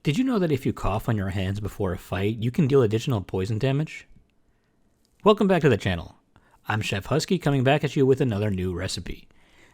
Did you know that if you cough on your hands before a fight, you can deal additional poison damage? Welcome back to the channel. I'm Chef Husky coming back at you with another new recipe.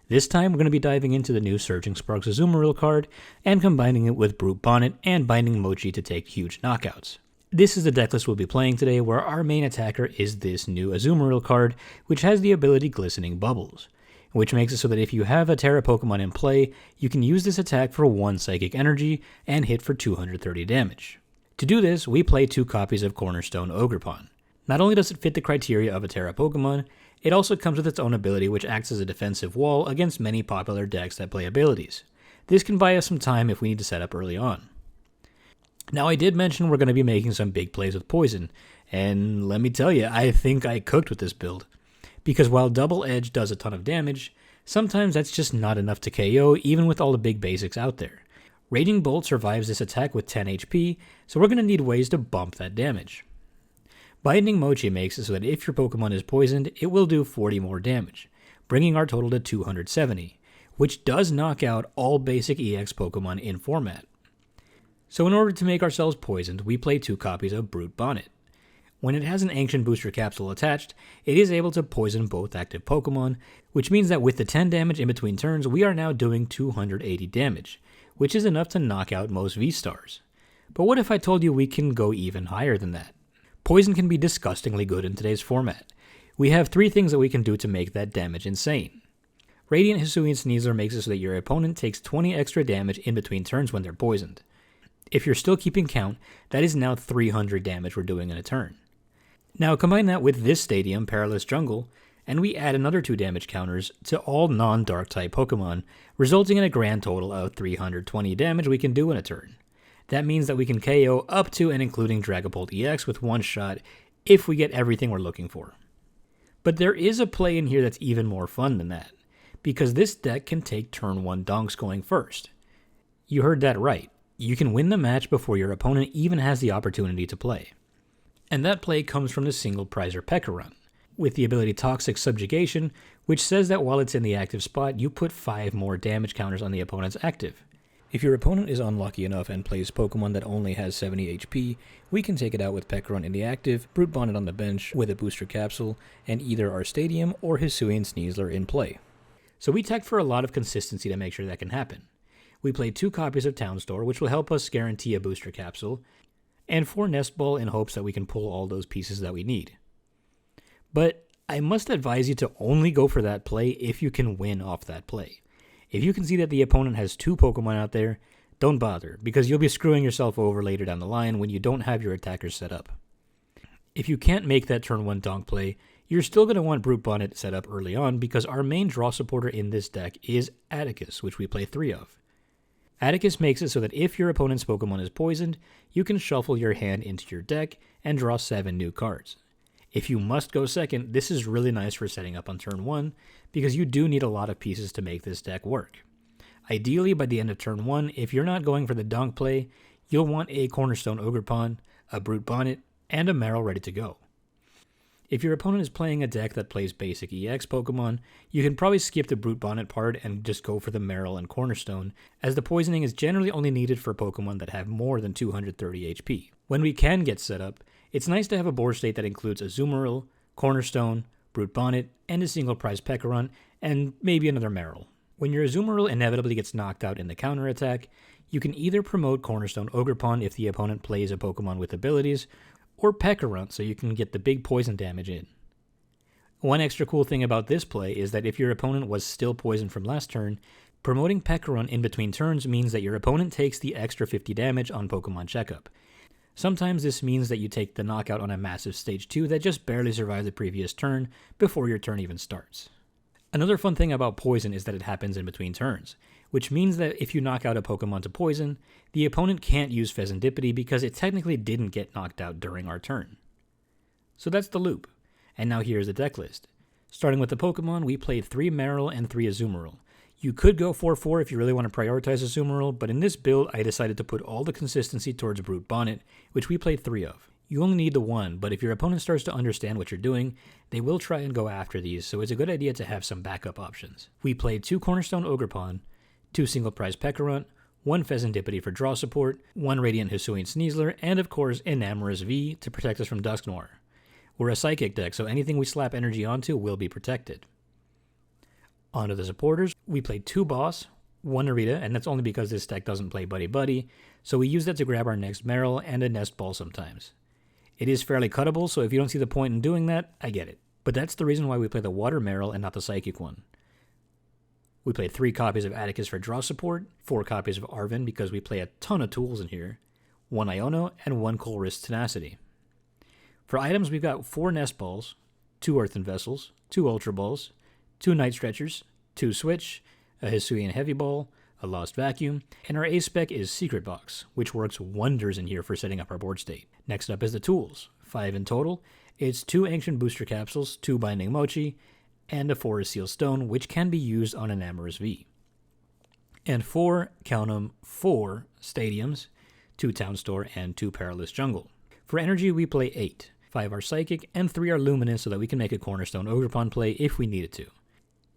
This time we're going to be diving into the new Surging Sparks Azumarill card and combining it with Brute Bonnet and binding Mochi to take huge knockouts. This is the decklist we'll be playing today, where our main attacker is this new Azumarill card, which has the ability Glistening Bubbles, which makes it so that if you have a Terra Pokemon in play, you can use this attack for 1 Psychic Energy and hit for 230 damage. To do this, we play 2 copies of Cornerstone Ogerpon. Not only does it fit the criteria of a Terra Pokemon, it also comes with its own ability which acts as a defensive wall against many popular decks that play abilities. This can buy us some time if we need to set up early on. Now, I did mention we're going to be making some big plays with poison, and let me tell you, I think I cooked with this build. Because while Double Edge does a ton of damage, sometimes that's just not enough to KO even with all the big basics out there. Raging Bolt survives this attack with 10 HP, so we're going to need ways to bump that damage. Binding Mochi makes it so that if your Pokemon is poisoned, it will do 40 more damage, bringing our total to 270, which does knock out all basic EX Pokemon in format. So in order to make ourselves poisoned, we play 2 copies of Brute Bonnet. When it has an Ancient Booster Capsule attached, it is able to poison both active Pokemon, which means that with the 10 damage in between turns, we are now doing 280 damage, which is enough to knock out most V-Stars. But what if I told you we can go even higher than that? Poison can be disgustingly good in today's format. We have 3 things that we can do to make that damage insane. Radiant Hisuian Sneasler makes it so that your opponent takes 20 extra damage in between turns when they're poisoned. If you're still keeping count, that is now 300 damage we're doing in a turn. Now combine that with this Stadium Perilous Jungle, and we add another 2 damage counters to all non-Dark type Pokemon, resulting in a grand total of 320 damage we can do in a turn. That means that we can KO up to and including Dragapult EX with 1 shot if we get everything we're looking for. But there is a play in here that's even more fun than that, because this deck can take turn 1 donks going first. You heard that right. You can win the match before your opponent even has the opportunity to play. And that play comes from the single prizer Pecharunt, with the ability Toxic Subjugation, which says that while it's in the active spot, you put 5 more damage counters on the opponent's active. If your opponent is unlucky enough and plays Pokemon that only has 70 HP, we can take it out with Pecharunt in the active, Brute Bonnet on the bench with a booster capsule, and either our Stadium or Hisuian Sneasler in play. So we tech for a lot of consistency to make sure that can happen. We play 2 copies of Town Store, which will help us guarantee a booster capsule, and 4 Nest Ball in hopes that we can pull all those pieces that we need. But I must advise you to only go for that play if you can win off that play. If you can see that the opponent has 2 Pokemon out there, don't bother, because you'll be screwing yourself over later down the line when you don't have your attackers set up. If you can't make that turn 1 donk play, you're still going to want Brute Bonnet set up early on, because our main draw supporter in this deck is Atticus, which we play 3 of. Atticus makes it so that if your opponent's Pokemon is poisoned, you can shuffle your hand into your deck and draw 7 new cards. If you must go second, this is really nice for setting up on turn 1, because you do need a lot of pieces to make this deck work. Ideally, by the end of turn 1, if you're not going for the donk play, you'll want a Cornerstone Ogerpon, a Brute Bonnet, and a Marill ready to go. If your opponent is playing a deck that plays basic EX Pokemon, you can probably skip the Brute Bonnet part and just go for the Marill and Cornerstone, as the poisoning is generally only needed for Pokemon that have more than 230 HP. When we can get set up, it's nice to have a board state that includes Azumarill, Cornerstone, Brute Bonnet, and a single prize Pecharunt, and maybe another Marill. When your Azumarill inevitably gets knocked out in the counter attack, you can either promote Cornerstone Ogerpon if the opponent plays a Pokemon with abilities, or Pecharunt so you can get the big poison damage in. One extra cool thing about this play is that if your opponent was still poisoned from last turn, promoting Pecharunt in between turns means that your opponent takes the extra 50 damage on Pokemon Checkup. Sometimes this means that you take the knockout on a massive stage 2 that just barely survived the previous turn before your turn even starts. Another fun thing about poison is that it happens in between turns, which means that if you knock out a Pokemon to poison, the opponent can't use Fezandipiti because it technically didn't get knocked out during our turn. So that's the loop, and now here's the deck list. Starting with the Pokemon, we played 3 Marill and 3 Azumarill. You could go 4-4 if you really want to prioritize Azumarill, but in this build I decided to put all the consistency towards Brute Bonnet, which we played 3 of. You only need the 1, but if your opponent starts to understand what you're doing, they will try and go after these, so it's a good idea to have some backup options. We played 2 Cornerstone Ogerpon, 2 single prize Pecharunt, 1 Fezandipiti for draw support, 1 Radiant Hisuian Sneasler, and of course Enamorus V to protect us from Dusknoir. We're a Psychic deck, so anything we slap energy onto will be protected. Onto the supporters, we played 2 Boss, 1 Irida, and that's only because this deck doesn't play Buddy Buddy, so we use that to grab our next Marill and a Nest Ball sometimes. It is fairly cuttable, so if you don't see the point in doing that, I get it. But that's the reason why we play the Water Marill and not the Psychic one. We played 3 copies of Atticus for draw support, 4 copies of Arven because we play a ton of tools in here, 1 Iono, and 1 Colress Tenacity. For items, we've got 4 Nest Balls, 2 Earthen Vessels, 2 Ultra Balls, 2 Night Stretchers, 2 Switch, a Hisuian Heavy Ball, a Lost Vacuum, and our A-Spec is Secret Box, which works wonders in here for setting up our board state. Next up is the tools, 5 in total. It's 2 Ancient Booster Capsules, 2 Binding Mochi, and a Forest Seal Stone, which can be used on Enamorus V. And 4, count 'em, 4 Stadiums, 2 Town Store, and 2 Perilous Jungle. For energy, we play 8. 5 are Psychic, and 3 are Luminous so that we can make a Cornerstone Ogerpon play if we needed to.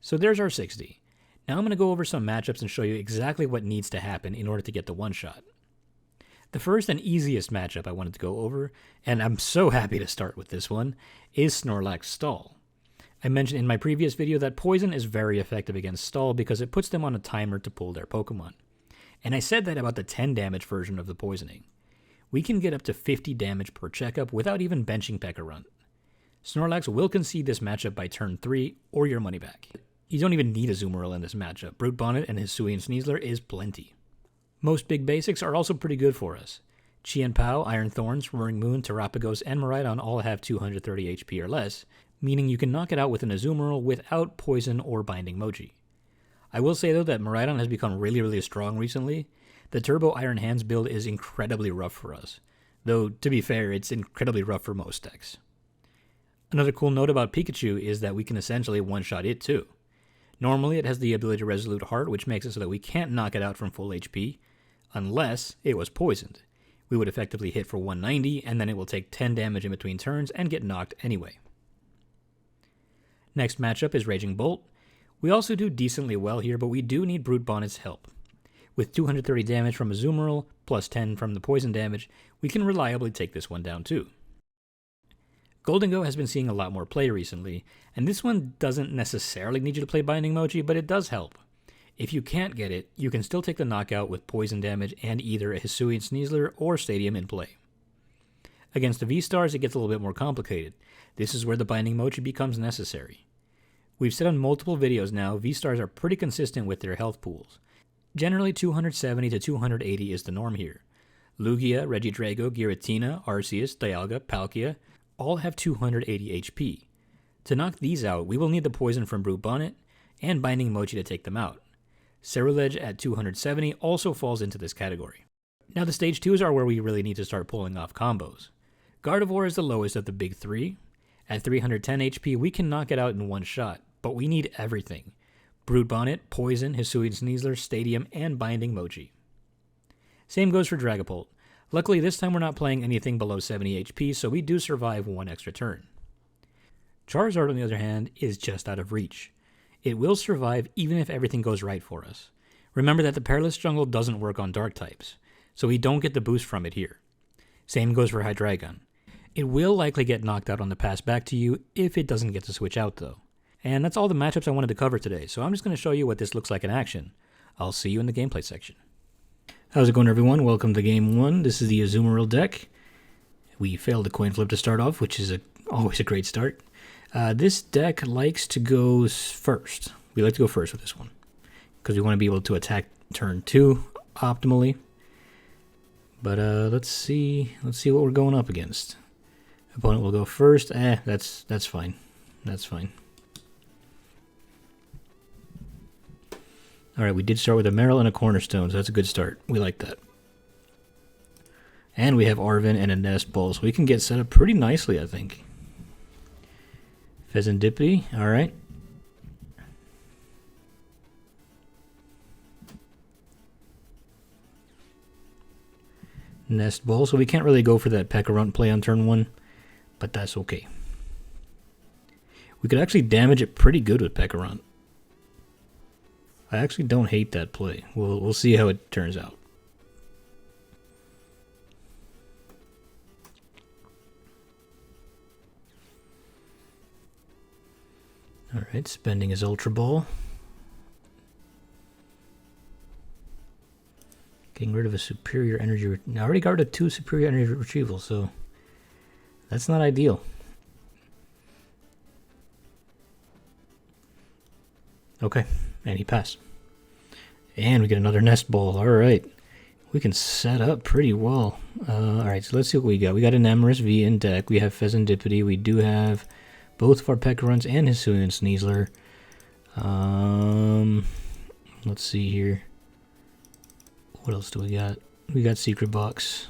So there's our 60. Now I'm going to go over some matchups and show you exactly what needs to happen in order to get the one-shot. The first and easiest matchup I wanted to go over, and I'm so happy to start with this one, is Snorlax Stall. I mentioned in my previous video that Poison is very effective against Stall because it puts them on a timer to pull their Pokemon. And I said that about the 10 damage version of the poisoning. We can get up to 50 damage per checkup without even benching Pecharunt. Snorlax will concede this matchup by turn 3 or your money back. You don't even need Azumarill in this matchup. Brute Bonnet and Hisuian Sneasler is plenty. Most big basics are also pretty good for us. Chien Pao, Iron Thorns, Roaring Moon, Terapagos, and Miraidon all have 230 HP or less, meaning you can knock it out with an Azumarill without Poison or Binding Mochi. I will say though that Miraidon has become really strong recently. The Turbo Iron Hands build is incredibly rough for us, though to be fair, it's incredibly rough for most decks. Another cool note about Pikachu is that we can essentially one-shot it too. Normally it has the ability to Resolute Heart, which makes it so that we can't knock it out from full HP, unless it was poisoned. We would effectively hit for 190, and then it will take 10 damage in between turns and get knocked anyway. Next matchup is Raging Bolt. We also do decently well here, but we do need Brute Bonnet's help. With 230 damage from Azumarill, plus 10 from the poison damage, we can reliably take this one down too. Gholdengo has been seeing a lot more play recently, and this one doesn't necessarily need you to play Binding Mochi, but it does help. If you can't get it, you can still take the knockout with poison damage and either a Hisuian Sneasler or Stadium in play. Against the V-Stars, it gets a little bit more complicated. This is where the Binding Mochi becomes necessary. We've said on multiple videos now, V-Stars are pretty consistent with their health pools. Generally 270 to 280 is the norm here. Lugia, Regidrago, Giratina, Arceus, Dialga, Palkia all have 280 HP. To knock these out, we will need the poison from Brute Bonnet and Binding Mochi to take them out. Ceruledge at 270 also falls into this category. Now the stage 2s are where we really need to start pulling off combos. Gardevoir is the lowest of the big 3. At 310 HP, we can knock it out in one shot, but we need everything. Brute Bonnet, Poison, Hisuian Sneasler, Stadium, and Binding Mochi. Same goes for Dragapult. Luckily, this time we're not playing anything below 70 HP, so we do survive one extra turn. Charizard, on the other hand, is just out of reach. It will survive even if everything goes right for us. Remember that the Perilous Jungle doesn't work on Dark types, so we don't get the boost from it here. Same goes for Hydreigon. It will likely get knocked out on the pass back to you if it doesn't get to switch out though. And that's all the matchups I wanted to cover today, so I'm just going to show you what this looks like in action. I'll see you in the gameplay section. How's it going, everyone? Welcome to Game 1. This is the Azumarill deck. We failed a coin flip to start off, which is always a great start. This deck likes to go first. We like to go first with this one, because we want to be able to attack turn 2 optimally. But let's see what we're going up against. Opponent will go first. That's fine. That's fine. Alright, we did start with a Marill and a Cornerstone, so that's a good start. We like that. And we have Arven and a Nest Ball, so we can get set up pretty nicely, I think. Fezandipiti, alright. Nest Ball, so we can't really go for that Pecharunt play on turn 1, but that's okay. We could actually damage it pretty good with Pecharunt. I actually don't hate that play. We'll see how it turns out. Alright, spending his Ultra Ball. Getting rid of a superior energy. I already got rid of 2 superior energy retrieval, so that's not ideal. Okay, and he passed. And we get another Nest Ball. Alright. We can set up pretty well. Alright, so let's see what we got. We got Enamorus V in deck. We have Fezandipiti. We do have both of our Pecharunts and Hisuian Sneasler. Let's see here. What else do we got? We got Secret Box.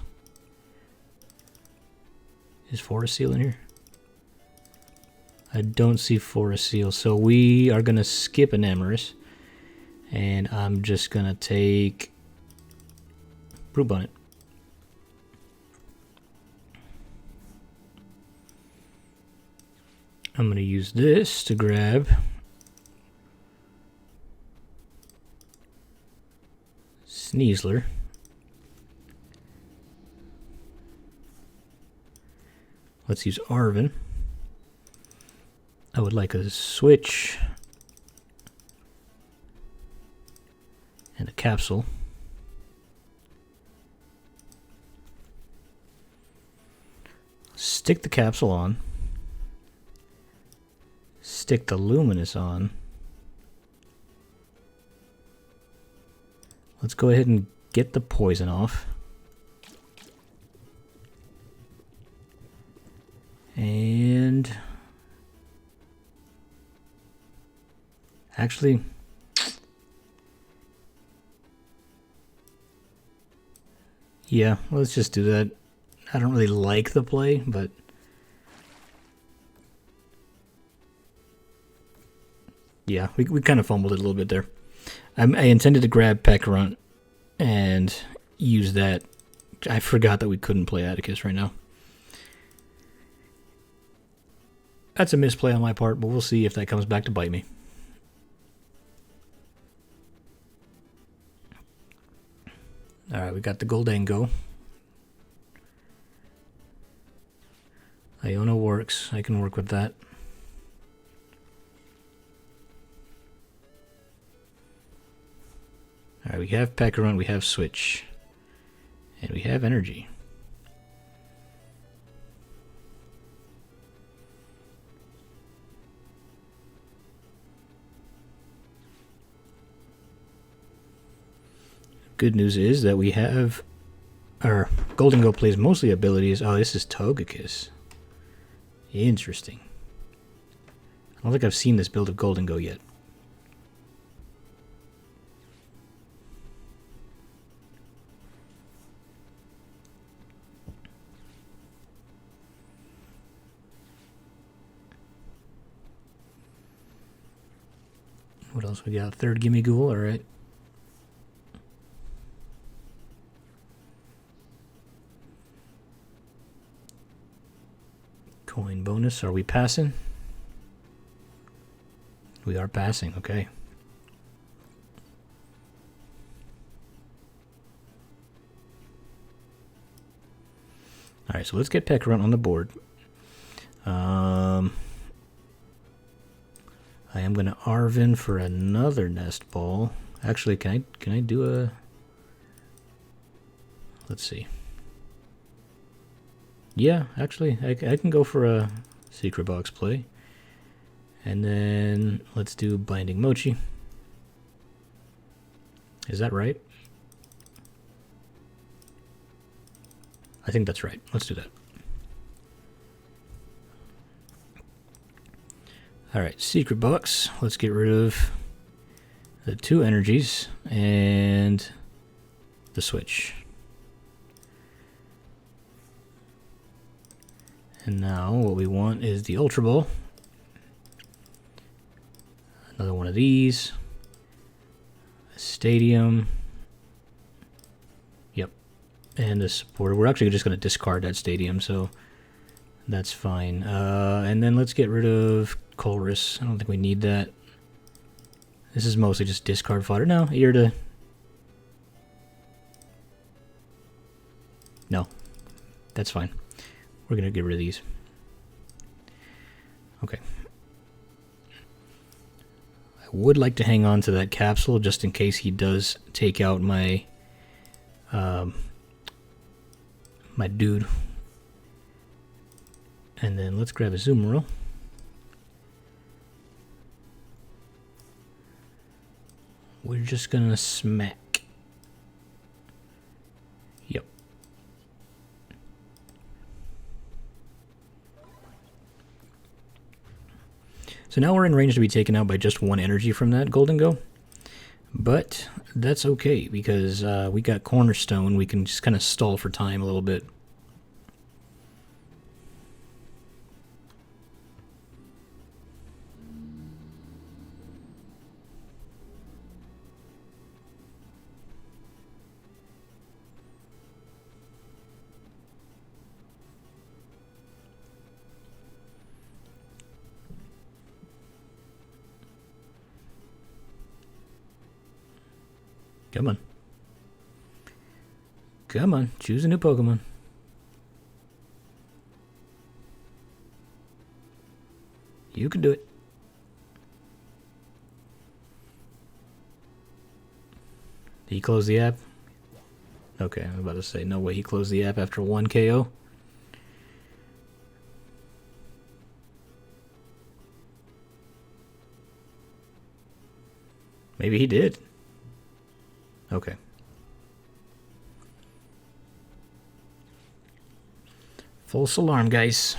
Is Forest Seal in here? I don't see Forest Seal, so we are going to skip Enamorus. And I'm just going to take Brute Bonnet. I'm going to use this to grab Sneasler. Let's use Arven. I would like a Switch and a Capsule. Stick the Capsule on. Stick the Luminous on. Let's go ahead and get the poison off. And actually, yeah, let's just do that. I don't really like the play, but yeah, we kind of fumbled it a little bit there. I intended to grab Pecharunt and use that. I forgot that we couldn't play Atticus right now. That's a misplay on my part, but we'll see if that comes back to bite me. Alright, we got the Gholdengo. Iono works. I can work with that. Alright, we have Pecharunt, we have Switch. And we have energy. Good news is that we have our Gholdengo plays mostly abilities. Oh, this is Togekiss. Interesting. I don't think I've seen this build of Gholdengo yet. What else we got? Third Gimme Ghoul, alright. Coin bonus, are we passing? We are passing, okay. Alright, so let's get Pecharunt on the board. I am going to Arven for another Nest Ball. Actually, can I do a... Let's see. Yeah, actually, I can go for a Secret Box play. And then let's do Binding Mochi. Is that right? I think that's right. Let's do that. Alright, Secret Box. Let's get rid of the 2 energies and the Switch. And now what we want is the Ultra Ball. Another one of these. A Stadium. Yep. And a supporter. We're actually just going to discard that Stadium, so that's fine. And then let's get rid of Colress. I don't think we need that. This is mostly just discard fodder. No, Irida. No. That's fine. We're going to get rid of these. Okay. I would like to hang on to that capsule just in case he does take out my my dude. And then let's grab a Azumarill. We're just gonna smack. Yep. So now we're in range to be taken out by just one energy from that Gholdengo. But that's okay because we got Cornerstone. We can just kind of stall for time a little bit. Come on. Come on, choose a new Pokemon. You can do it. Did he close the app? Okay, I was about to say, no way he closed the app after 1 KO. Maybe he did. Okay. False alarm, guys.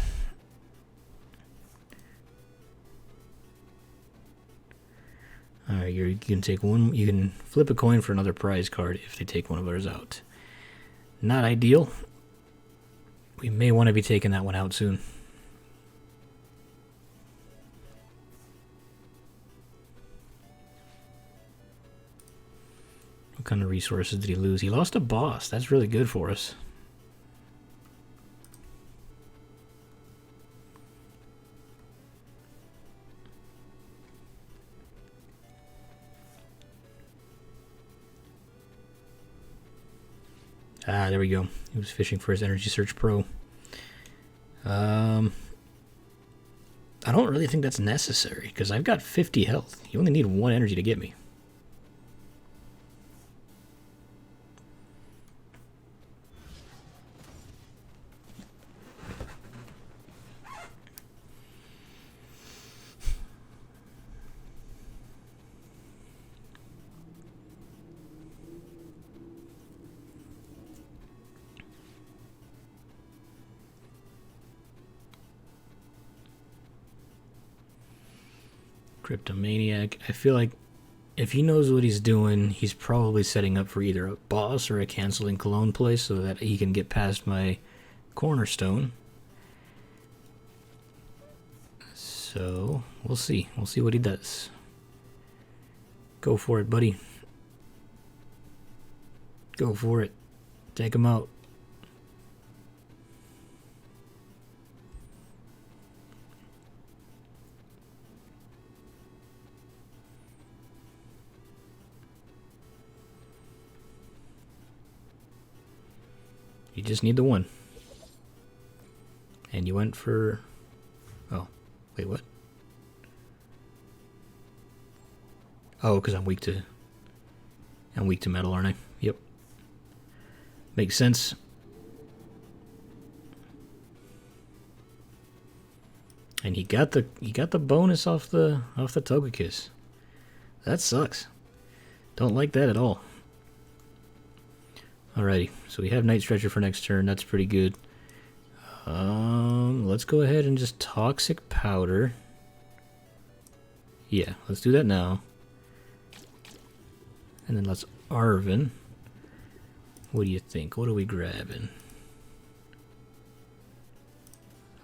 Alright, you can take one. You can flip a coin for another prize card if they take one of ours out. Not ideal. We may want to be taking that one out soon. What kind of resources did he lose? He lost a boss. That's really good for us. Ah, there we go. He was fishing for his Energy Search Pro. I don't really think that's necessary because I've got 50 health. You only need 1 energy to get me. Cryptomaniac. I feel like if he knows what he's doing, he's probably setting up for either a boss or a canceling cologne place so that he can get past my Cornerstone. So, we'll see. We'll see what he does. Go for it, buddy. Go for it. Take him out. You just need the 1. And you went for... Oh, wait, what? Oh, because I'm weak to metal, aren't I? Yep. Makes sense. And he got the bonus off the Togekiss. That sucks. Don't like that at all. Alrighty, so we have Night Stretcher for next turn. That's pretty good. Let's go ahead and just Toxic Powder. Yeah, let's do that now. And then let's Arven. What do you think? What are we grabbing?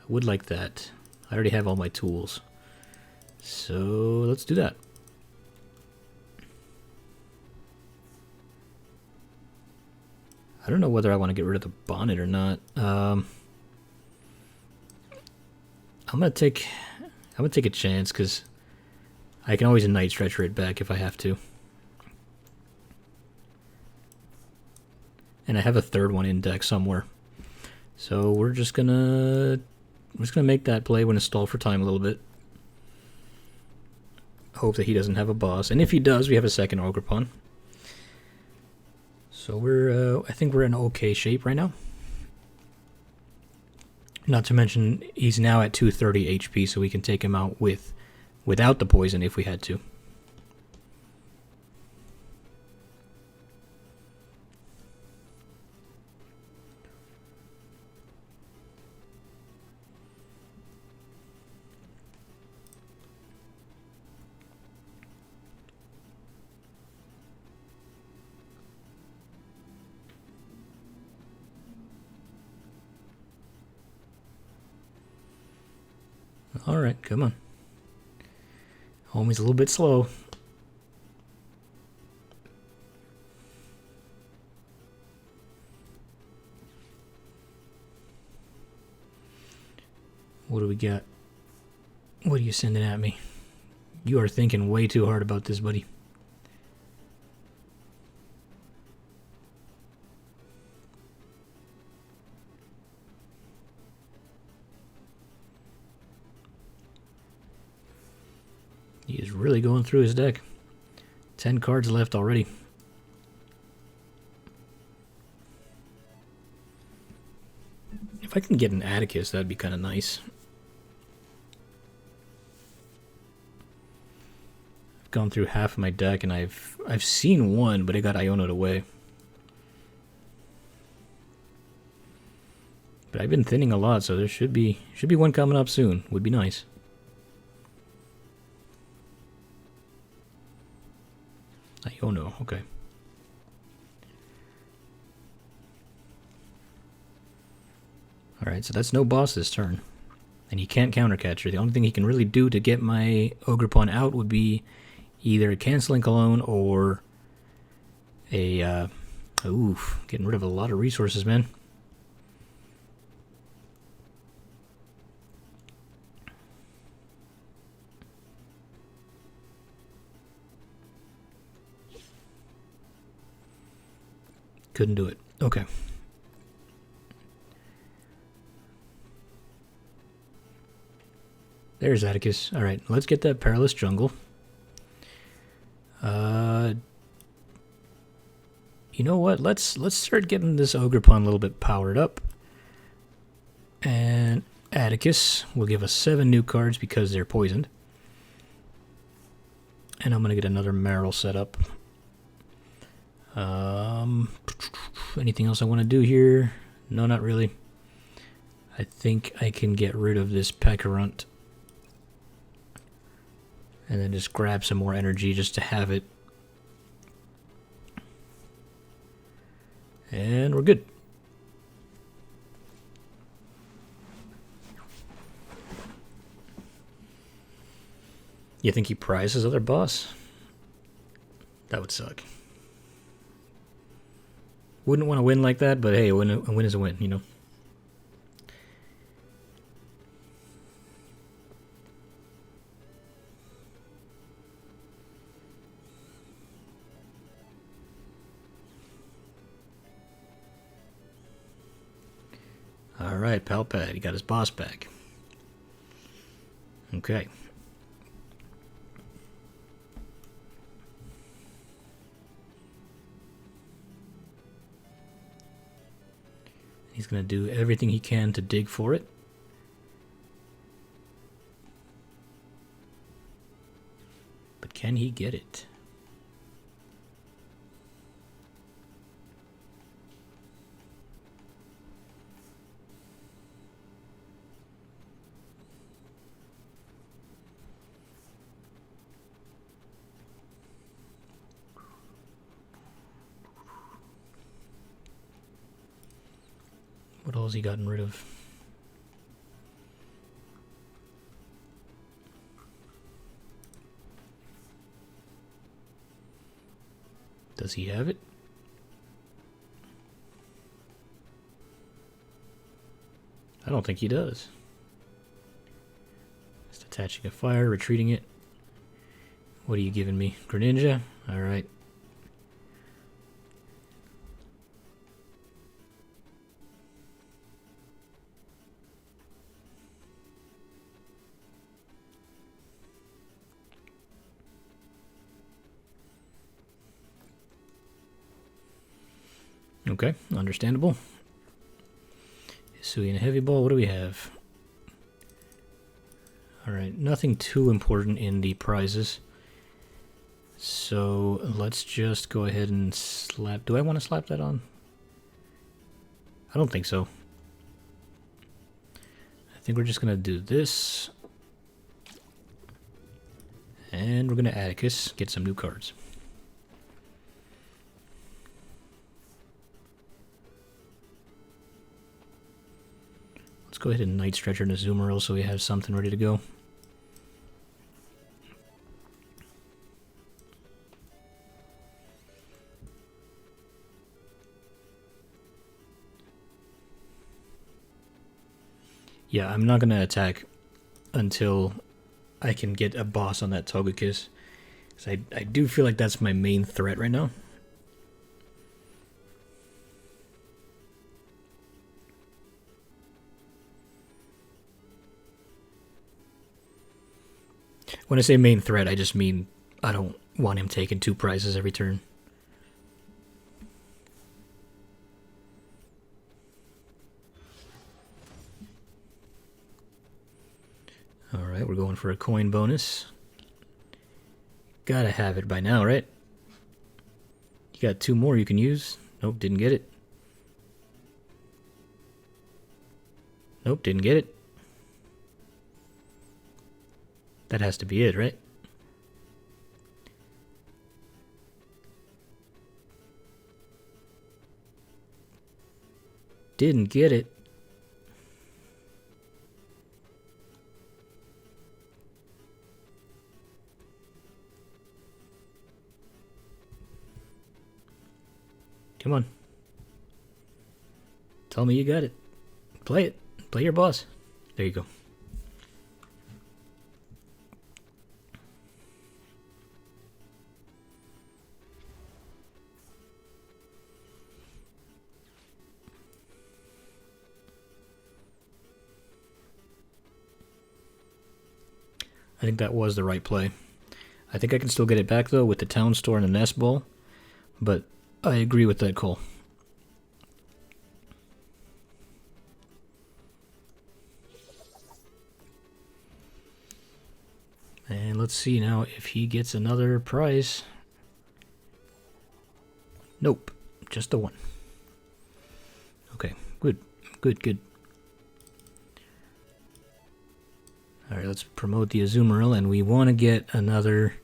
I would like that. I already have all my tools. So let's do that. I don't know whether I want to get rid of the bonnet or not. I'm gonna take a chance because I can always Night Stretcher it back if I have to. And I have a third one in deck somewhere. So we're just gonna make that play. We're gonna stall for time a little bit. hope that he doesn't have a boss. And if he does, we have a second Ogerpon. So we're, I think we're in okay shape right now. Not to mention, he's now at 230 HP, so we can take him out without the poison if we had to. Alright, come on. Homie's a little bit slow. What do we got? What are you sending at me? You are thinking way too hard about this, buddy. He is really going through his deck. 10 cards left already. If I can get an Atticus, that'd be kind of nice. I've gone through half of my deck and I've seen one, but it got Iono'd away. But I've been thinning a lot, so there should be one coming up soon. Would be nice. Iono, okay. Alright, so that's no boss this turn. And he can't countercatcher. The only thing he can really do to get my Ogerpon out would be either canceling Cologne or a, oof, getting rid of a lot of resources, man. Couldn't do it. Okay. There's Atticus. Alright, let's get that Perilous Jungle. You know what? Let's start getting this Ogerpon a little bit powered up. And Atticus will give us 7 new cards because they're poisoned. And I'm going to get another Marill set up. Anything else I want to do here? No, not really. I think I can get rid of this Pecharunt. And then just grab some more energy just to have it. And we're good. You think he prizes other boss? That would suck. Wouldn't want to win like that, but hey, a win is a win, you know? Alright, Palpad, he got his boss back. Okay. He's going to do everything he can to dig for it. But can he get it? What all has he gotten rid of? Does he have it? I don't think he does. Just attaching a fire, retreating it. What are you giving me? Greninja? Alright. Okay, understandable. Hisuian Heavy Ball, what do we have? Alright, nothing too important in the prizes. So let's just go ahead and slap... Do I want to slap that on? I don't think so. I think we're just going to do this. And we're going to Atticus, get some new cards. Let's go ahead and Night Stretcher and Azumarill so we have something ready to go. Yeah, I'm not going to attack until I can get a boss on that Togekiss. Because I do feel like that's my main threat right now. When I say main threat, I just mean I don't want him taking 2 prizes every turn. Alright, we're going for a coin bonus. Gotta have it by now, right? You got 2 more you can use. Nope, didn't get it. Nope, didn't get it. That has to be it, right? Didn't get it. Come on. Tell me you got it. Play it. Play your boss. There you go. I think that was the right play. I think I can still get it back though with the Town Store and the Nest Ball, but I agree with that call. And let's see now if he gets another prize. Nope, just the one. Okay, good, good, good. Alright, let's promote the Azumarill, and we want to get another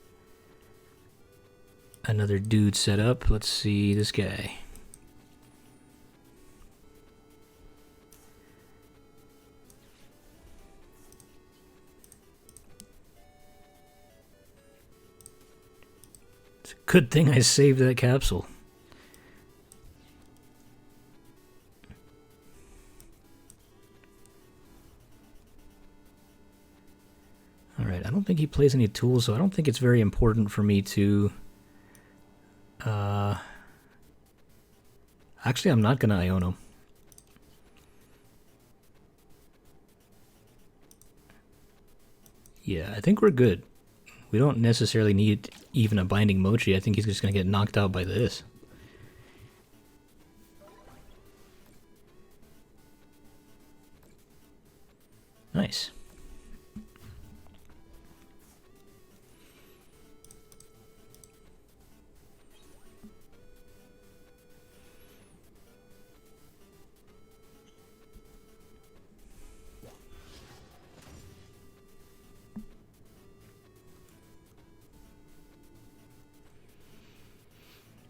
dude set up. Let's see this guy. It's a good thing I saved that capsule. Alright, I don't think he plays any tools, so I don't think it's very important for me to... Actually, I'm not going to Iono. Yeah, I think we're good. We don't necessarily need even a Binding Mochi. I think he's just going to get knocked out by this. Nice.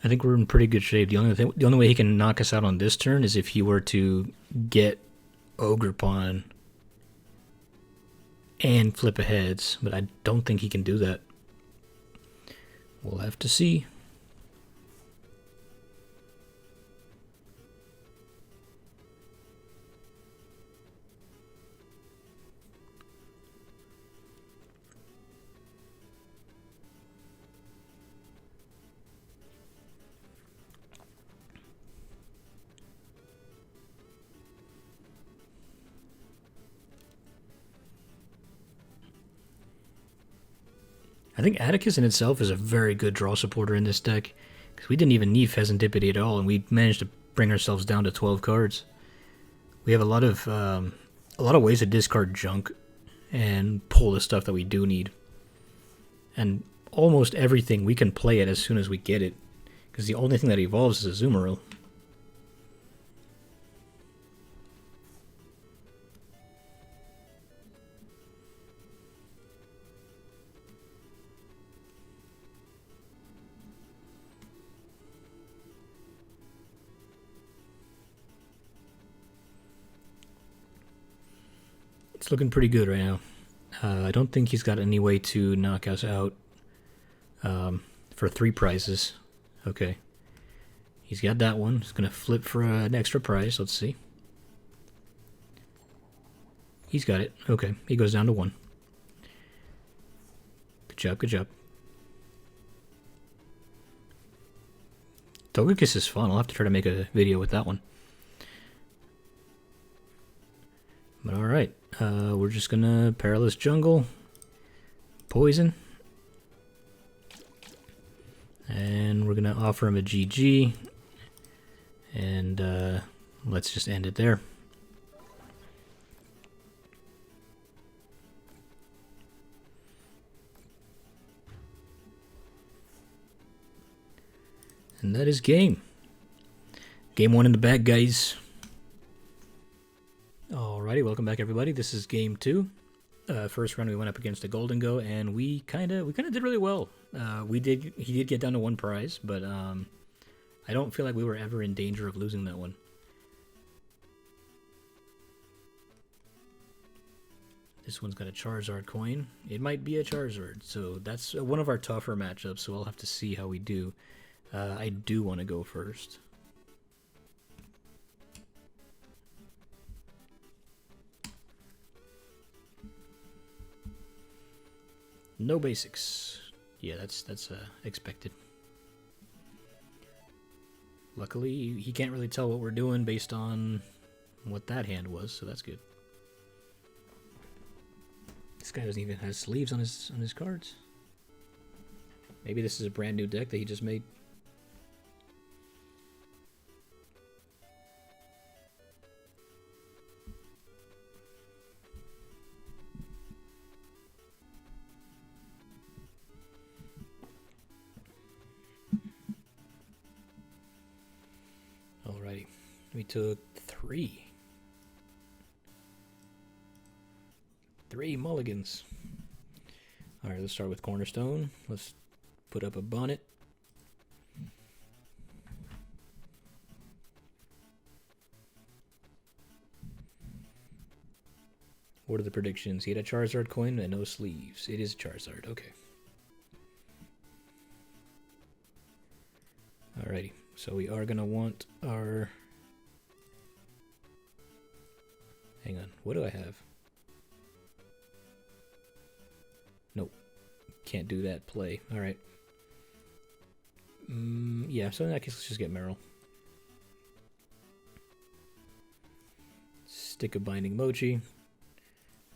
I think we're in pretty good shape. The only way he can knock us out on this turn is if he were to get Ogerpon and flip a heads, but I don't think he can do that. We'll have to see. I think Atticus in itself is a very good draw supporter in this deck, because we didn't even need Fezandipiti at all, and we managed to bring ourselves down to 12 cards. We have a lot of ways to discard junk and pull the stuff that we do need. And almost everything we can play it as soon as we get it, because the only thing that evolves is Azumarill. It's looking pretty good right now. I don't think he's got any way to knock us out for 3 prizes. Okay. He's got that one. He's going to flip for an extra prize. Let's see. He's got it. Okay. He goes down to 1. Good job, good job. Togekiss is fun. I'll have to try to make a video with that one. But alright. We're just going to Perilous Jungle. Poison. And we're going to offer him a GG. And let's just end it there. And that is game. Game 1 in the bag, guys. Alrighty, welcome back, everybody. This is game 2. First round we went up against a Gholdengo, and we kind of did really well. He did get down to 1 prize, but I don't feel like we were ever in danger of losing that one. This one's got a Charizard coin. It might be a Charizard, so that's one of our tougher matchups, so we'll have to see how we do. I do want to go first. No basics. Yeah, that's expected. Luckily, he can't really tell what we're doing based on what that hand was, so that's good. This guy doesn't even have sleeves on his cards. Maybe this is a brand new deck that he just made. Alrighty, we took 3 mulligans. Alright, let's start with Cornerstone. Let's put up a Bonnet. What are the predictions? He had a Charizard coin and no sleeves. It is Charizard, okay. Alrighty, so we are gonna want our... Hang on, what do I have? Nope, can't do that play. Alright. Yeah, so in that case, let's just get Marill. Stick a Binding Mochi,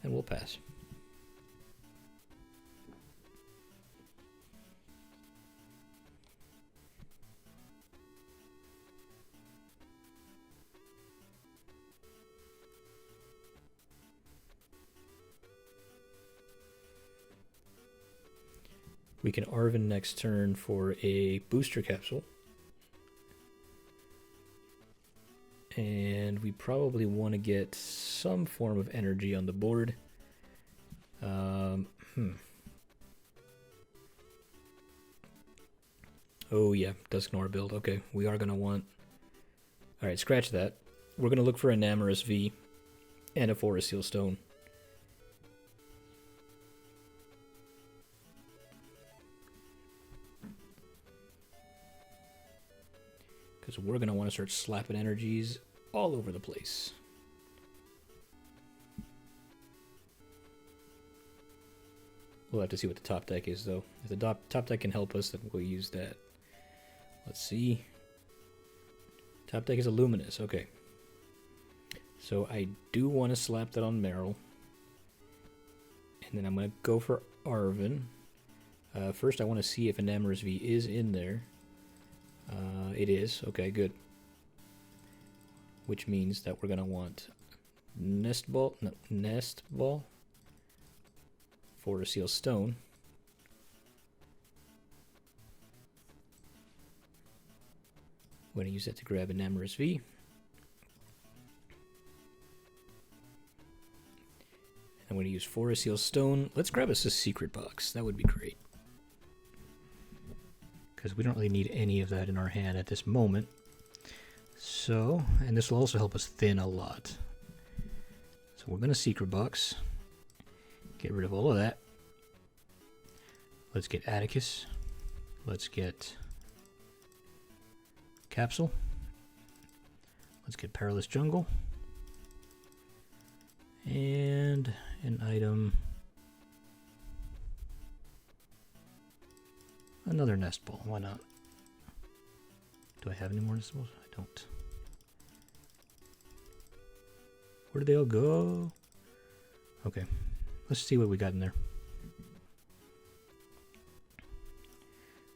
and we'll pass. We can Arven next turn for a booster capsule. And we probably want to get some form of energy on the board. Oh yeah, Dusknoir build. Okay, we are going to want... Alright, scratch that. We're going to look for a Enamorus V and a Forest Seal Stone. Because we're going to want to start slapping energies all over the place. We'll have to see what the top deck is, though. If the top deck can help us, then we'll use that. Let's see. Top deck is a Luminous. Okay. So I do want to slap that on Marill. And then I'm going to go for Arven. First, I want to see if Enamorus V is in there. It is. Okay, good. which means that we're going to want Nest Ball, for Seal Stone. We're going to use that to grab Enamorus V. I'm going to use Forest Seal Stone. Let's grab us a Secret Box. That would be great. Because we don't really need any of that in our hand at this moment. So, and this will also help us thin a lot. So we're going to Secret Box. Get rid of all of that. Let's get Atticus. Let's get Capsule. Let's get Perilous Jungle. And an item. Another Nest Ball. Why not? Do I have any more Nest Balls? I don't. Where did they all go? Okay. Let's see what we got in there.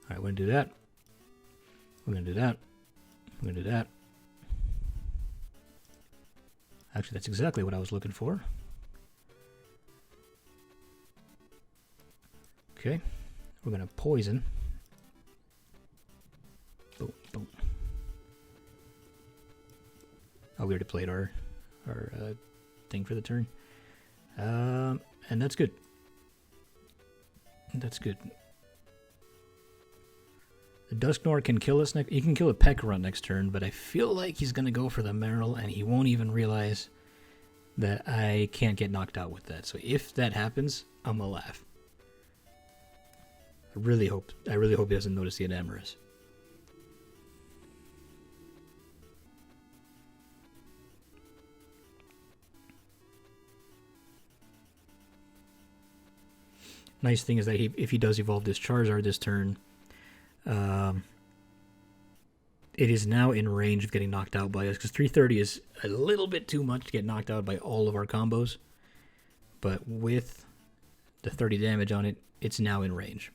Alright, we're going to do that. We're going to do that. We're going to do that. Actually, that's exactly what I was looking for. Okay. We're going to poison. Boom, boom. Oh, we already played our thing for the turn. And that's good. That's good. The Dusknoir can kill us next. He can kill a Pecharunt next turn, but I feel like he's going to go for the Marill, and he won't even realize that I can't get knocked out with that. So if that happens, I'm going to laugh. I really hope he doesn't notice the Enamorus. Nice thing is that if he does evolve this Charizard this turn, it is now in range of getting knocked out by us, because 330 is a little bit too much to get knocked out by all of our combos. But with the 30 damage on it, it's now in range,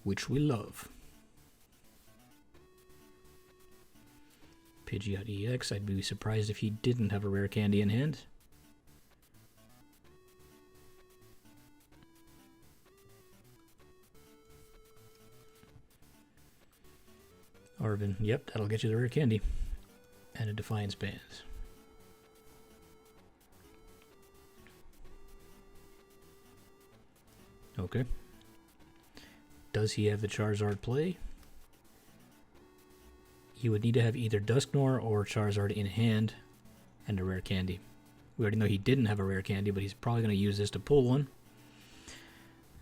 which we love. Pidgeot EX, I'd be surprised if he didn't have a rare candy in hand. Arven, yep, that'll get you the rare candy. And a Defiance Band. Okay. Does he have the Charizard play? He would need to have either Dusknoir or Charizard in hand and a rare candy. We already know he didn't have a rare candy, but he's probably going to use this to pull one.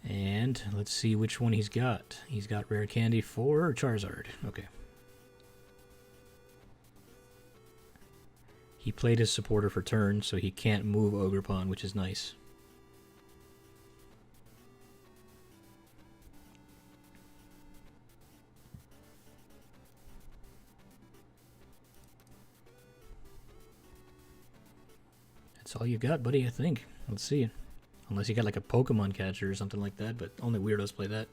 And let's see which one he's got. He's got rare candy for Charizard. Okay. He played his supporter for turn, so he can't move Ogerpon, which is nice. That's all you got, buddy, I think. Let's see. Unless you got like a Pokemon catcher or something like that, but only weirdos play that.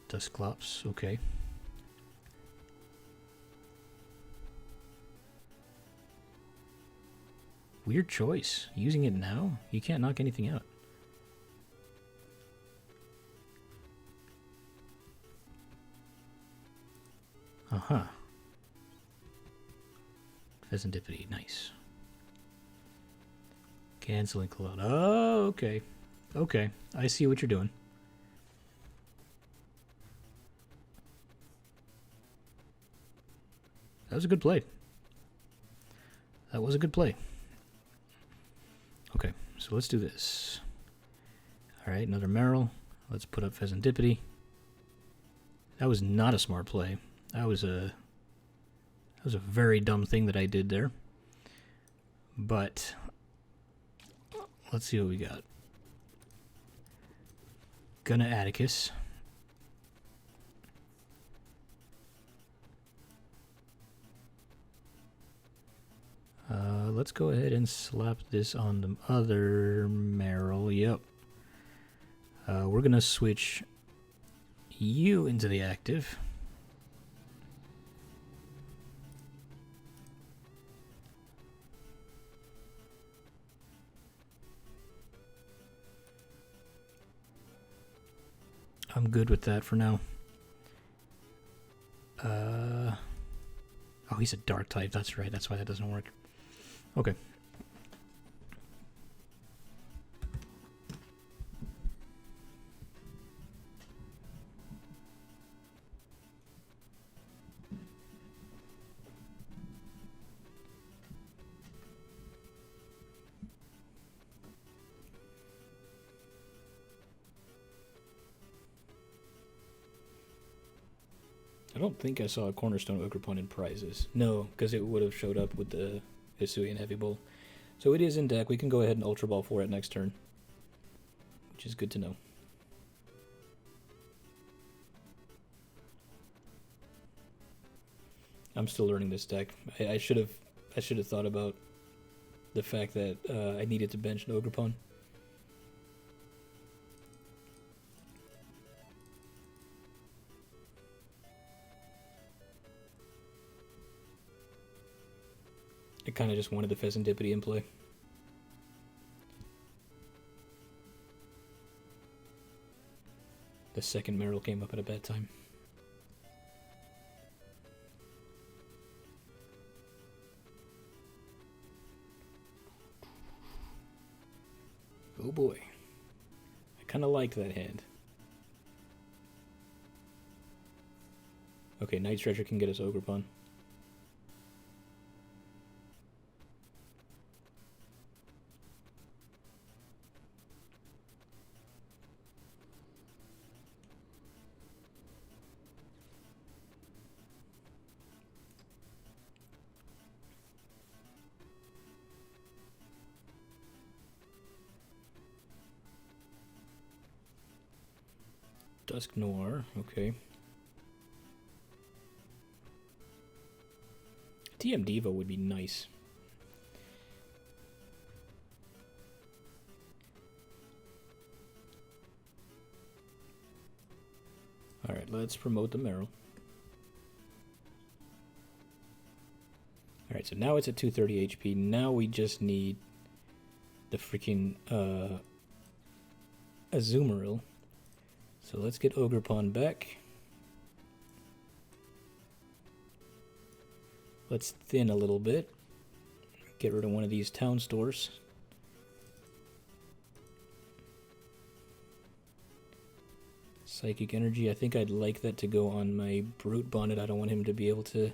Dusclops, okay. Weird choice. Using it now? You can't knock anything out. Uh-huh. Fezandipiti, nice. Canceling Cloud. Oh, okay. Okay, I see what you're doing. That was a good play. That was a good play. Okay, so let's do this. Alright, another Marill. Let's put up Fezandipiti. That was not a smart play. That was a very dumb thing that I did there. But let's see what we got. Gonna Atticus. Let's go ahead and slap this on the other Marill. Yep. We're going to switch you into the active. I'm good with that for now. Oh, he's a dark type. That's right. That's why that doesn't work. Okay. I don't think I saw a Cornerstone Ogerpon in prizes. No, because it would have showed up with the Hisuian Heavy Bowl. So it is in deck. We can go ahead and Ultra Ball for it next turn, which is good to know. I'm still learning this deck. I should have thought about the fact that I needed to bench an Ogerpon. I kind of just wanted the Fezandipiti in play. The second Marill came up at a bad time. Oh boy. I kind of like that hand. Okay, Night Stretcher can get us Ogerpon. Dusk Noir, okay. TM Diva would be nice. Alright, let's promote the Marill. Alright, so now it's at 230 HP. Now we just need the freaking Azumarill. So let's get Ogerpon back. Let's thin a little bit. Get rid of one of these town stores. Psychic Energy, I think I'd like that to go on my Brute Bonnet. I don't want him to be able to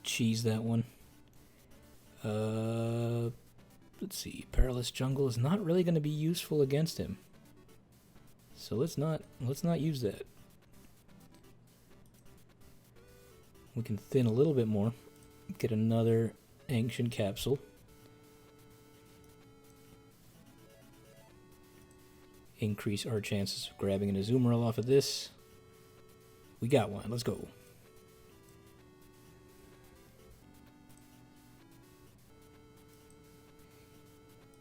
cheese that one. Let's see, Perilous Jungle is not really going to be useful against him. So let's not use that. We can thin a little bit more. Get another Ancient Capsule. Increase our chances of grabbing an Azumarill off of this. We got one. Let's go.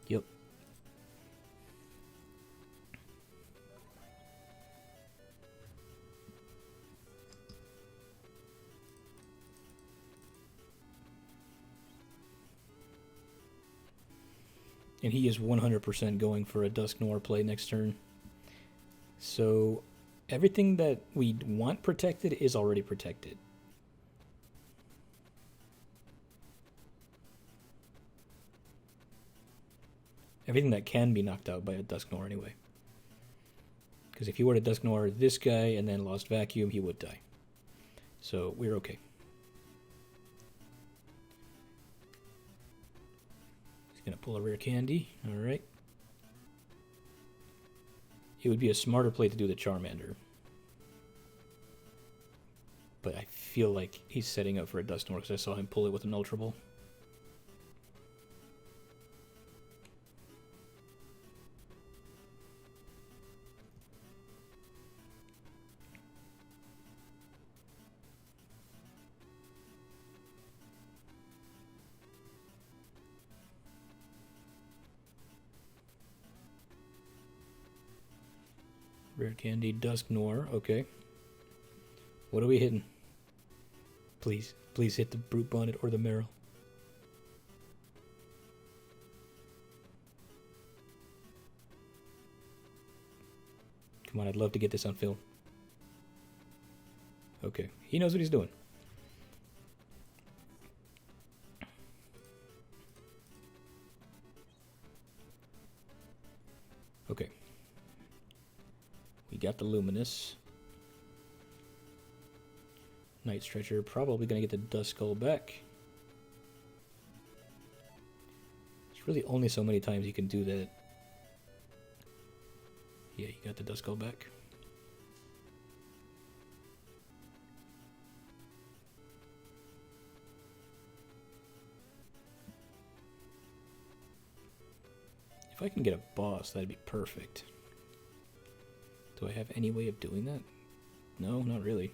Yep. And he is 100% going for a Dusk Noir play next turn. So everything that we want protected is already protected. Everything that can be knocked out by a Dusk Noir anyway. Because if he were to Dusk Noir this guy and then lost Vacuum, he would die. So we're okay. Gonna pull a rare candy. Alright. It would be a smarter play to do the Charmander. But I feel like he's setting up for a Dusk Noir because I saw him pull it with an Ultra Ball. Rare Candy, Dusk Noir, okay. What are we hitting? Please, please hit the Brute Bonnet or the Marill. Come on, I'd love to get this on film. Okay, he knows what he's doing. Okay. We got the Luminous. Night Stretcher, probably going to get the Duskull back. There's really only so many times you can do that. Yeah, you got the Duskull back. If I can get a boss, that'd be perfect. Do I have any way of doing that? No, not really.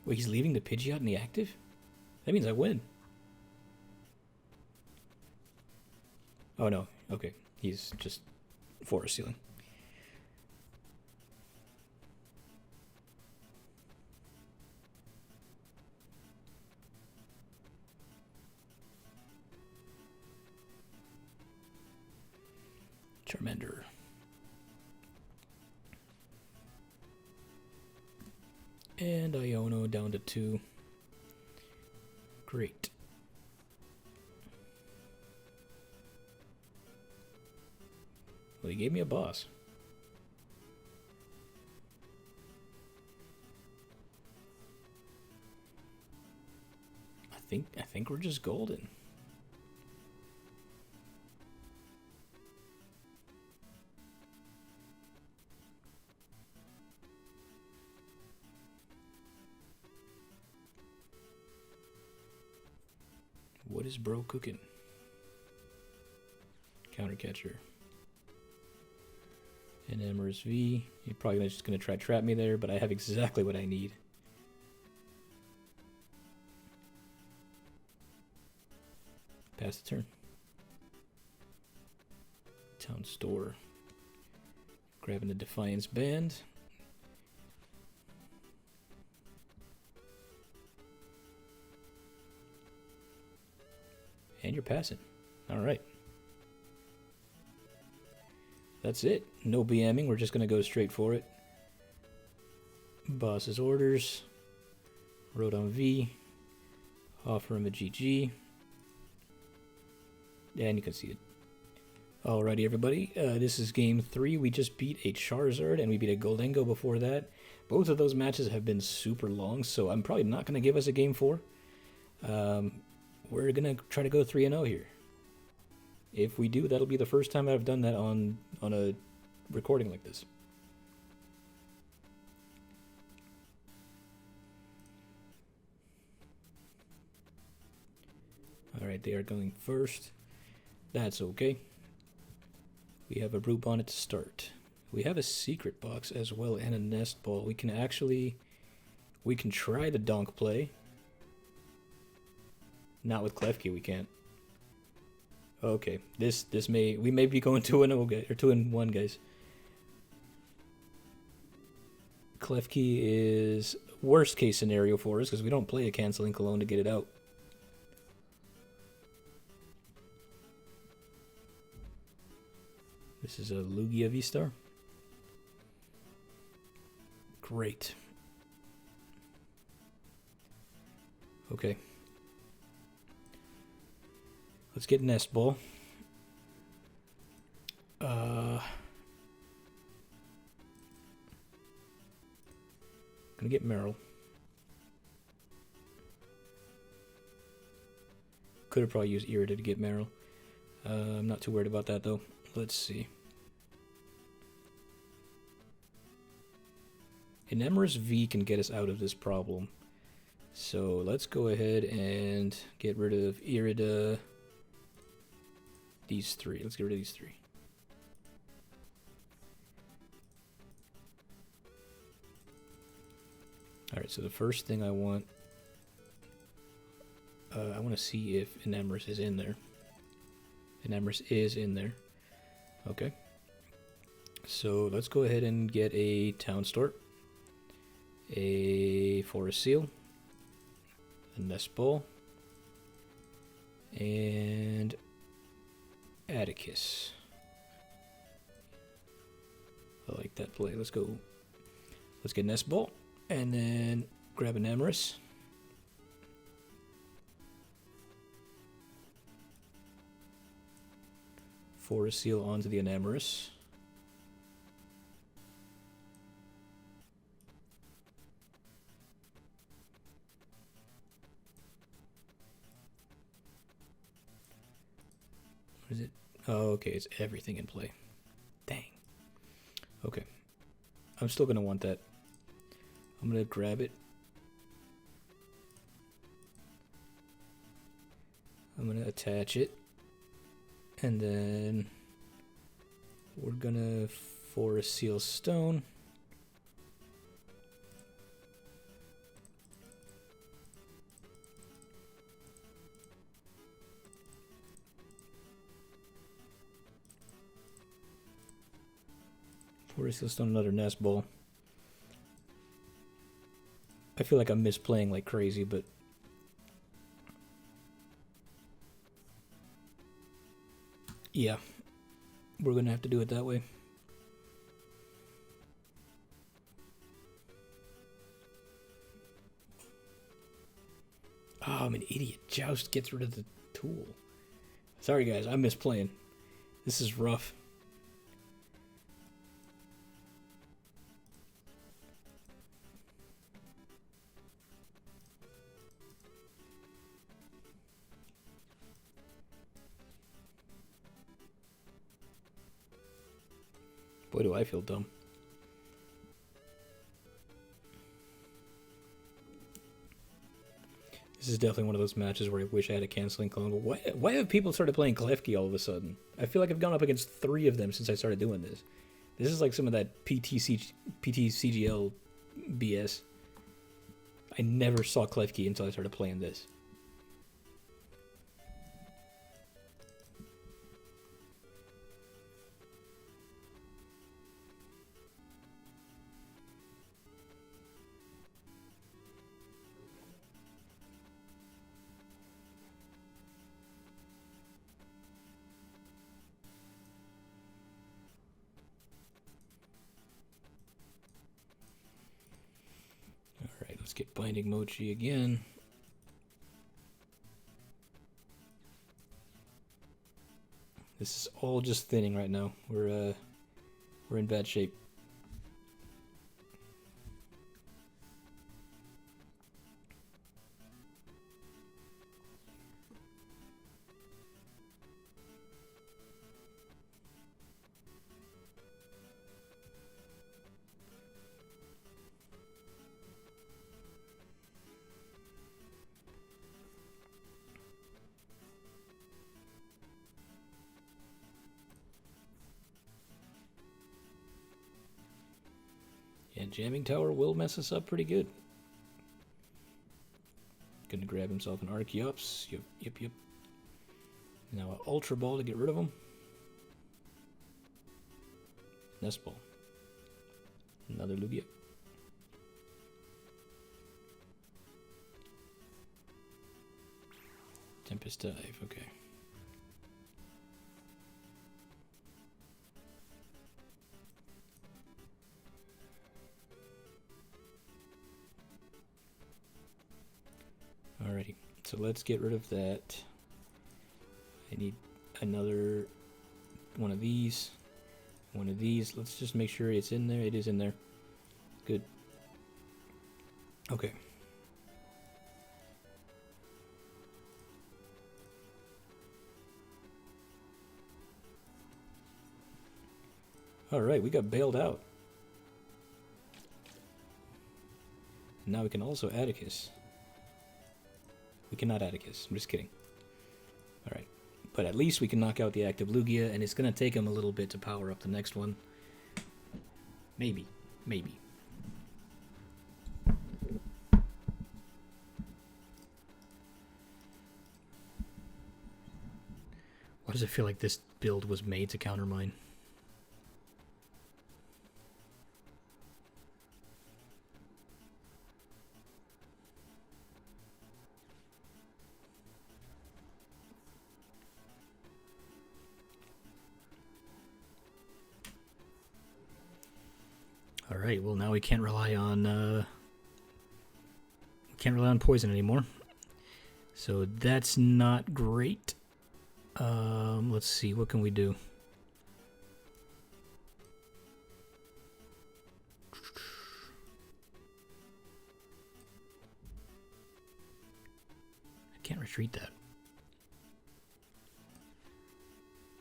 Wait, he's leaving the Pidgeot in the active? That means I win. Oh no, okay. He's just forest sealing. Charmander. And Iono down to 2. Great. Well, he gave me a boss. I think we're just golden. What is bro cooking? Counter catcher. Enamorus V. You're probably just going to try to trap me there, but I have exactly what I need. Pass the turn. Town Store. Grabbing the Defiance Band. And you're passing. Alright. That's it. No BMing. We're just going to go straight for it. Boss's orders. Rodon V. Offer him a GG. And you can see it. Alrighty, everybody. This is game 3. We just beat a Charizard and we beat a Gholdengo before that. Both of those matches have been super long, so I'm probably not going to give us a game 4. We're going to try to go 3-0 here. If we do, that'll be the first time I've done that on a recording like this. Alright, they are going first. That's okay. We have a Brute Bonnet to start. We have a Secret Box as well and a Nest Ball. We can try the Donk play. Not with Klefki, we can't. Okay, we may be going 2-0 or 2-1, guys. Klefki is worst case scenario for us because we don't play a Canceling Cologne to get it out. This is a Lugia V-Star. Great. Okay. Let's get Nest Ball. Gonna get Marill. Could have probably used Irida to get Marill. I'm not too worried about that though. Let's see. Enamorus V can get us out of this problem. So let's go ahead and get rid of Irida. These 3. Let's get rid of these 3. Alright, so the first thing I want... I want to see if Enamorus is in there. Enamorus is in there. Okay. So let's go ahead and get a Town Store, a Forest Seal, a Nest Ball, and Atticus. I like that play. Let's go. Let's get Nest Ball, and then grab Enamorus. Forest Seal onto the Enamorus. What is it? Oh, okay, it's everything in play. Dang. Okay. I'm still going to want that. I'm going to grab it. I'm going to attach it. And then we're going to Forest Seal Stone. Forest Seal Stone, another Nest Ball. I feel like I'm misplaying like crazy, but yeah, we're gonna have to do it that way. Oh, I'm an idiot. Joust gets rid of the tool. Sorry guys, I'm misplaying. This is rough. Boy, do I feel dumb. This is definitely one of those matches where I wish I had a canceling clone. But why have people started playing Klefki all of a sudden? I feel like I've gone up against 3 of them since I started doing this. This is like some of that PT-CGL BS. I never saw Klefki until I started playing this. Let's get Binding Mochi again. This is all just thinning right now. We're in bad shape. And Jamming Tower will mess us up pretty good. Gonna grab himself an Archeops. Yep. Now an Ultra Ball to get rid of him. Nest Ball. Another Lugia. Tempest Dive, okay. Alrighty, so let's get rid of that. I need another one of these. One of these. Let's just make sure it's in there. It is in there. Good. Okay. Alright, we got bailed out. Now we can also Atticus. We cannot Atticus. I'm just kidding. Alright. But at least we can knock out the active Lugia, and it's going to take him a little bit to power up the next one. Maybe. Maybe. does it feel like this build was made to counter mine? Alright, well now we can't rely on poison anymore. So that's not great. Let's see, what can we do? I can't retreat that.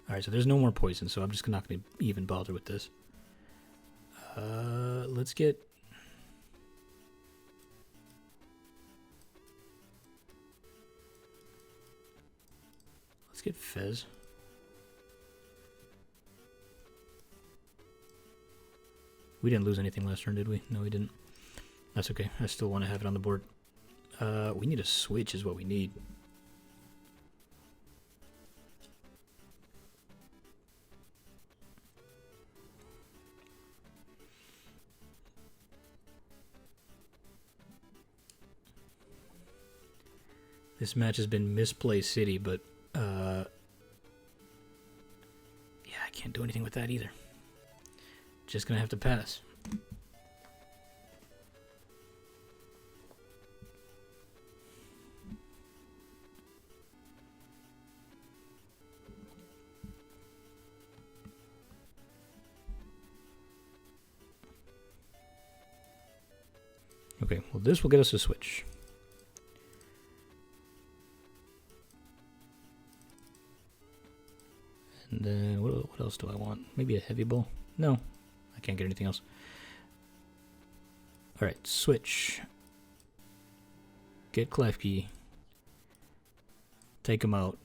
Alright, so there's no more poison, so I'm just not going to even bother with this. Let's get... Let's get Fez. We didn't lose anything last turn, did we? No, we didn't. That's okay. I still want to have it on the board. We need a switch is what we need. This match has been Misplay City, but yeah, I can't do anything with that either. Just gonna have to pass. Okay, well this will get us a switch. And then, what else do I want? Maybe a heavy ball? No, I can't get anything else. Alright, switch. Get Klefki. Take him out.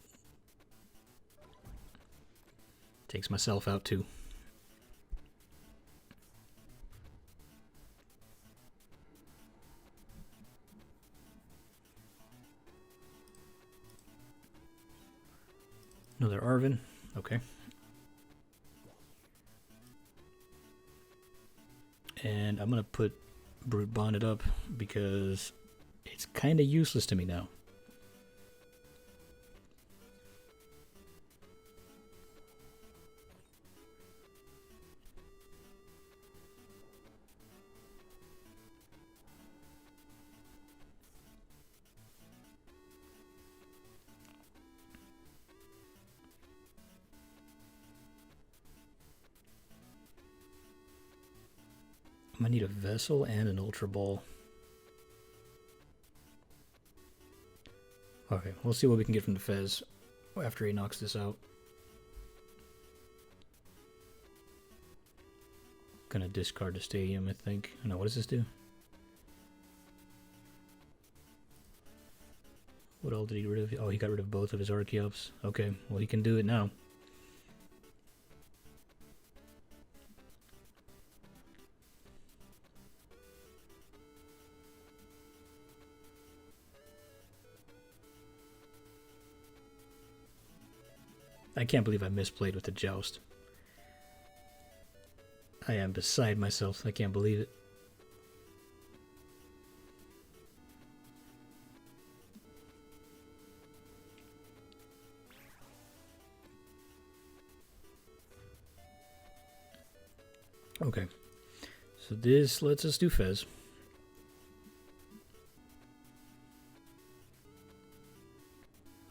Takes myself out too. Another Arven. Okay. And I'm going to put Brute Bonnet up because it's kind of useless to me now. I need a Vessel and an Ultra Ball. Okay, we'll see what we can get from the Fez after he knocks this out. Gonna discard the Stadium, I think. No, what does this do? What all did he get rid of? Oh, he got rid of both of his Archeops. Okay, well he can do it now. I can't believe I misplayed with the Joust. I am beside myself. I can't believe it. Okay. So this lets us do Fez.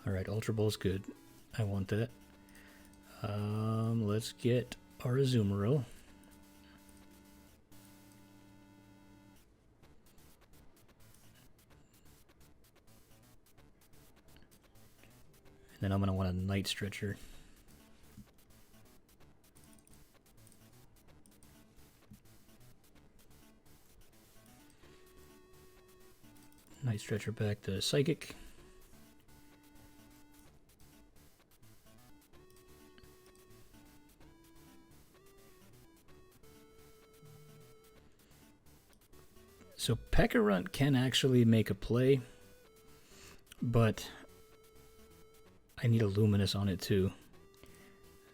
Alright, Ultra Ball's good. I want that. Let's get our Azumarill. And then I'm going to want a Night Stretcher. Night Stretcher back to Psychic. So Pecharunt can actually make a play, but I need a Luminous on it too.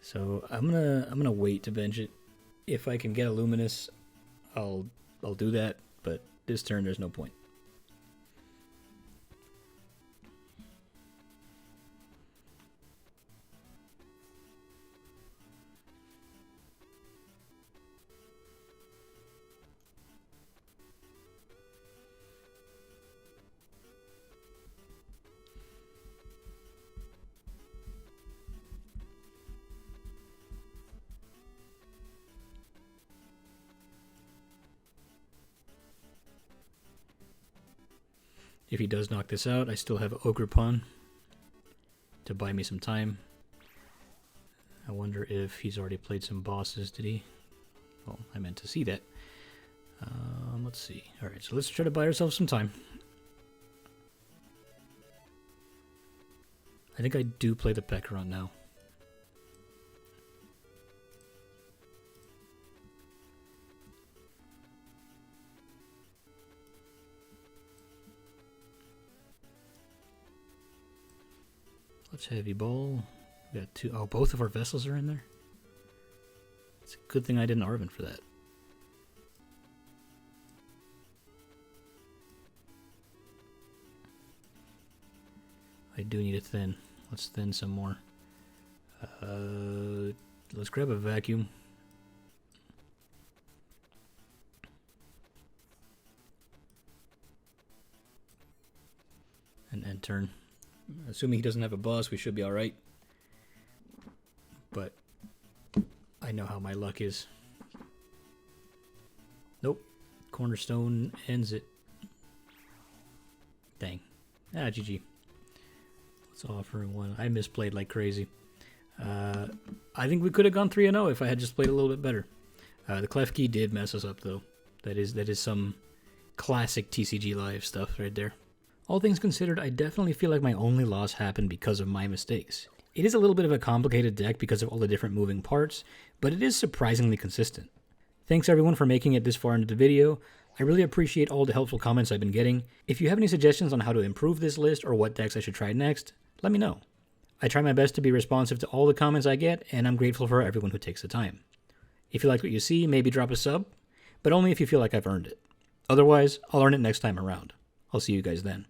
So I'm gonna wait to bench it. If I can get a Luminous, I'll do that. But this turn, there's no point. If he does knock this out, I still have Ogerpon to buy me some time. I wonder if he's already played some bosses, did he? Well, I meant to see that. Let's see. Alright, so let's try to buy ourselves some time. I think I do play the Pecharunt now. Let's heavy ball. We got two. Oh, both of our vessels are in there. It's a good thing I didn't Arven for that. I do need a thin. Let's thin some more. Let's grab a vacuum. And end turn. Assuming he doesn't have a boss, we should be alright. But I know how my luck is. Nope. Cornerstone ends it. Dang. Ah, GG. Let's offer one. I misplayed like crazy. I think we could have gone 3-0 if I had just played a little bit better. The Klefki did mess us up, though. That is some classic TCG Live stuff right there. All things considered, I definitely feel like my only loss happened because of my mistakes. It is a little bit of a complicated deck because of all the different moving parts, but it is surprisingly consistent. Thanks everyone for making it this far into the video. I really appreciate all the helpful comments I've been getting. If you have any suggestions on how to improve this list or what decks I should try next, let me know. I try my best to be responsive to all the comments I get, and I'm grateful for everyone who takes the time. If you like what you see, maybe drop a sub, but only if you feel like I've earned it. Otherwise, I'll earn it next time around. I'll see you guys then.